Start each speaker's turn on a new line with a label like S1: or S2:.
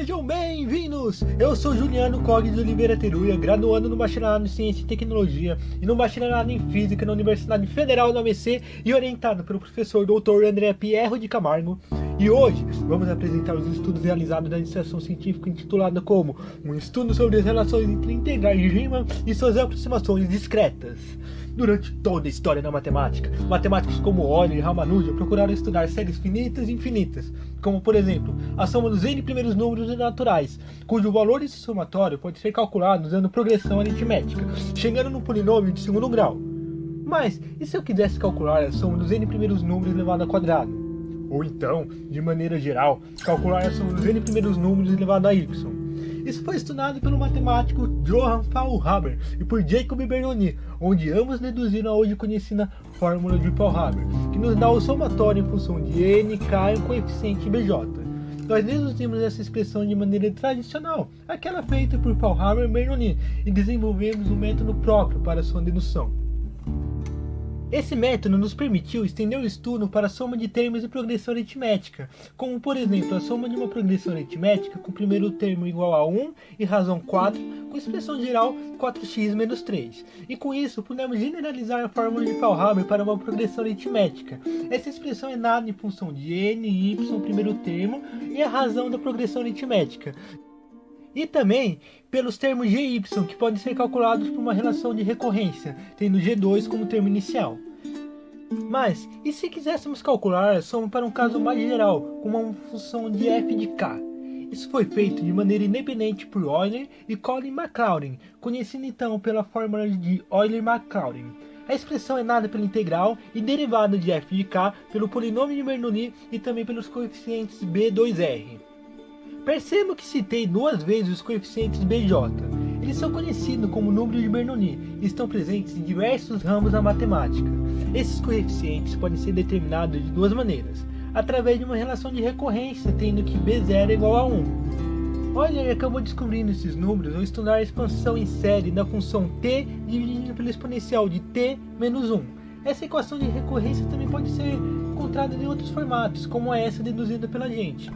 S1: Sejam bem-vindos! Eu sou Juliano Cognes de Oliveira Teruya, graduando no Bacharelado em Ciência e Tecnologia e no Bacharelado em Física na Universidade Federal do ABC e orientado pelo professor Dr. André Pierro de Camargo. E hoje vamos apresentar os estudos realizados da iniciação científica intitulada como Um estudo sobre as relações entre integrais de Riemann e suas aproximações discretas. Durante toda a história da matemática, matemáticos como Euler e Ramanujan procuraram estudar séries finitas e infinitas, como por exemplo, a soma dos n primeiros números naturais, cujo valor desse somatório pode ser calculado usando progressão aritmética, chegando no polinômio de segundo grau. Mas, e se eu quisesse calcular a soma dos n primeiros números elevado ao quadrado? Ou então, de maneira geral, calcular a soma dos n primeiros números elevado a y? Isso foi estudado pelo matemático Johann Faulhaber e por Jacob Bernoulli, onde ambos deduziram a hoje conhecida fórmula de Faulhaber, que nos dá o somatório em função de n, k e o coeficiente bj. Nós deduzimos essa expressão de maneira tradicional, aquela feita por Faulhaber e Bernoulli, e desenvolvemos um método próprio para sua dedução. Esse método nos permitiu estender o estudo para a soma de termos e progressão aritmética, como por exemplo a soma de uma progressão aritmética com o primeiro termo igual a 1 e razão 4, com expressão geral 4x menos 3. E com isso pudemos generalizar a fórmula de Faulhaber para uma progressão aritmética. Essa expressão é dada em função de n e y primeiro termo e a razão da progressão aritmética. E também pelos termos g e y, que podem ser calculados por uma relação de recorrência, tendo g2 como termo inicial. Mas, e se quiséssemos calcular a soma para um caso mais geral, com uma função de f de k? Isso foi feito de maneira independente por Euler e Colin Maclaurin, conhecido então pela fórmula de Euler-Maclaurin. A expressão é dada pela integral e derivada de f de k pelo polinômio de Bernoulli e também pelos coeficientes b2r. Percebo que citei duas vezes os coeficientes bj. Eles são conhecidos como número de Bernoulli e estão presentes em diversos ramos da matemática. Esses coeficientes podem ser determinados de duas maneiras, através de uma relação de recorrência, tendo que b0 é igual a 1. Euler acabou descobrindo esses números ao estudar a expansão em série da função t dividida pelo exponencial de t menos 1. Essa equação de recorrência também pode ser encontrada em outros formatos, como essa deduzida pela gente.